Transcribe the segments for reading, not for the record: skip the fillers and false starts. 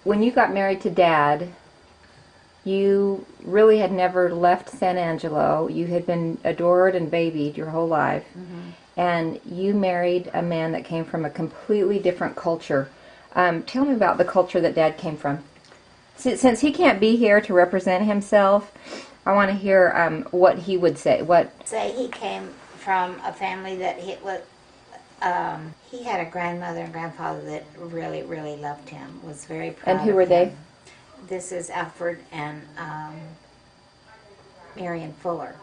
when you got married to Dad, you really had never left San Angelo. You had been adored and babied your whole life. Mm-hmm. And you married a man that came from a completely different culture. Tell me about the culture that Dad came from. Since he can't be here to represent himself, I want to hear what he would say. Say he came from a family that he had a grandmother and grandfather that really, really loved him, was very proud of him. And who were they? This is Alfred and Marion Fuller.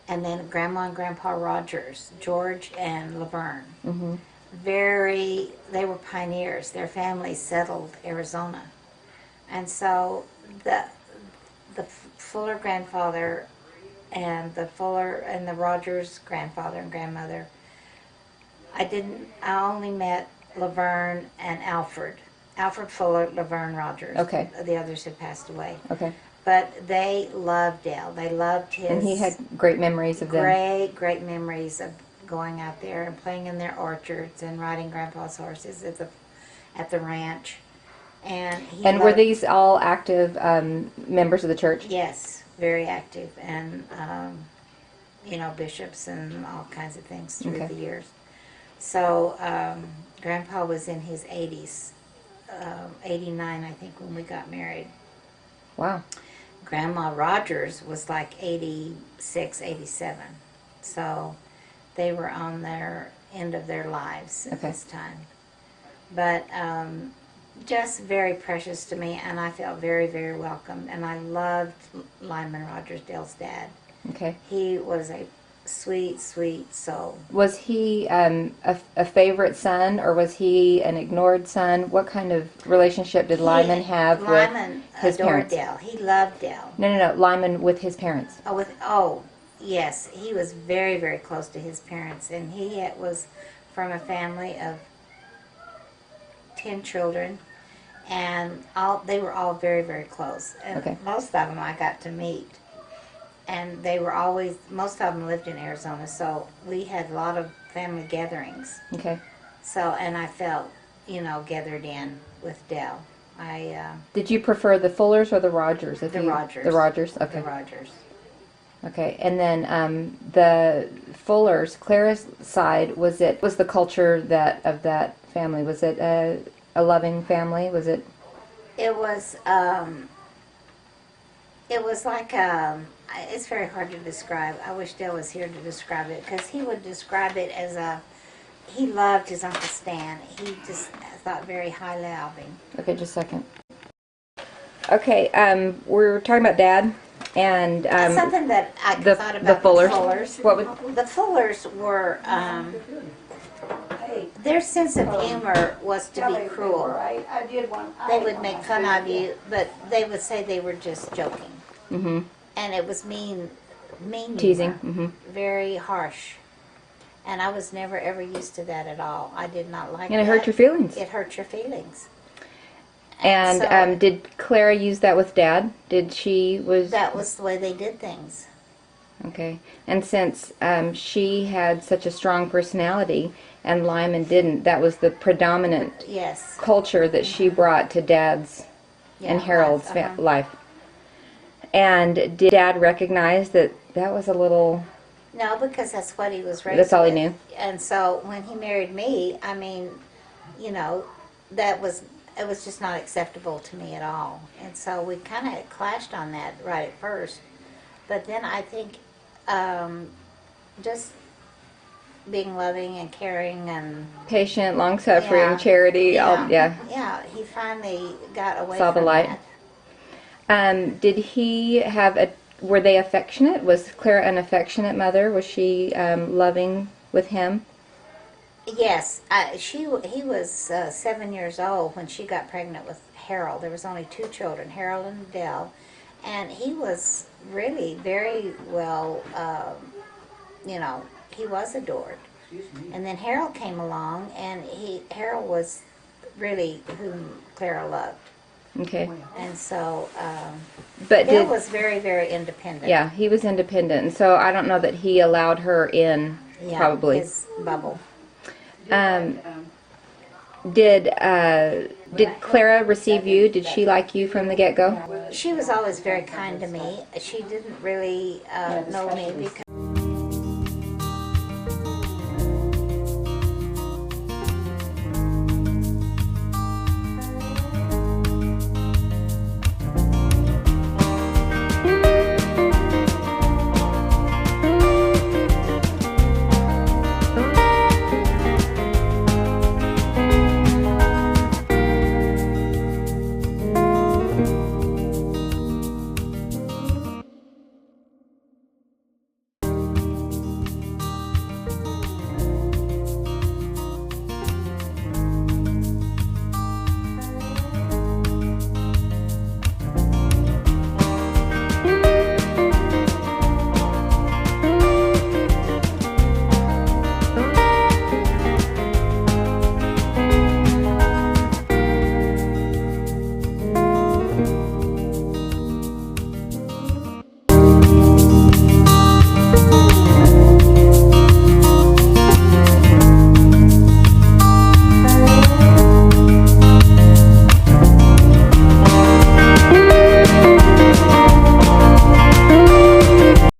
And then Grandma and Grandpa Rogers, George and Laverne. Mm-hmm. They were pioneers. Their family settled Arizona. And so the Fuller grandfather and the Rogers grandfather and grandmother, I only met Laverne and Alfred. Alfred Fuller, Laverne Rogers. Okay. The others had passed away. Okay. But they loved Dale. They loved his... And he had great memories of them. Great memories of going out there and playing in their orchards and riding Grandpa's horses at the ranch. And were these all active members of the church? Yes, very active. And, bishops and all kinds of things through the years. So Grandpa was in his 80s, 89, I think, when we got married. Wow. Grandma Rogers was like 86, 87. So they were on their end of their lives at this time. But just very precious to me, and I felt very, very welcome. And I loved Lyman Rogers, Dale's dad. Okay. He was a sweet, sweet soul. Was he a favorite son, or was he an ignored son? What kind of relationship did Lyman have with his parents? Dale. He loved Dale. No. Lyman with his parents. Yes. He was very, very close to his parents, and he was from a family of 10 children, and they were all very, very close. And most of them I got to meet. And most of them lived in Arizona, so we had a lot of family gatherings. Okay. So, and I felt, gathered in with Dale. Did you prefer the Fullers or the Rogers? The Rogers. The Rogers, okay. The Rogers. Okay, and then the Fullers, Clara's side, was the culture of that family? Was it a loving family? Was it? It was like it's very hard to describe. I wish Dale was here to describe it, because he would describe it as he loved his Uncle Stan. He just thought very highly of him. Okay, just a second. Okay, we're talking about Dad and something that I thought about the Fullers. The Fullers were their sense of humor was to be cruel. They would make fun of you, but they would say they were just joking. Mm-hmm. And it was mean teasing, humor, very harsh. And I was never ever used to that at all. I did not like it. And it hurt your feelings. It hurt your feelings. And so, did Clara use that with Dad? That was the way they did things. Okay. And since she had such a strong personality and Lyman didn't, that was the predominant culture that she brought to Dad's and Harold's life. And did Dad recognize that was a little... No, because that's what he was raised That's all with. he knew? And so when he married me, I mean, it was just not acceptable to me at all. And so we kind of clashed on that right at first. But then I think just being loving and caring and... Patient, long-suffering, charity, Yeah, he finally got away saw from the light. that. Did he have were they affectionate? Was Clara an affectionate mother? Was she loving with him? Yes. He was 7 years old when she got pregnant with Harold. There was only 2 children, Harold and Dell. And he was really very well, he was adored. And then Harold came along, and Harold was really whom Clara loved. Okay. And so, but Bill was very, very independent. Yeah, he was independent, and so I don't know that he allowed her in. Probably his bubble. Did Did Clara receive you? Did she like you from the get-go? She was always very kind to me. She didn't really know me because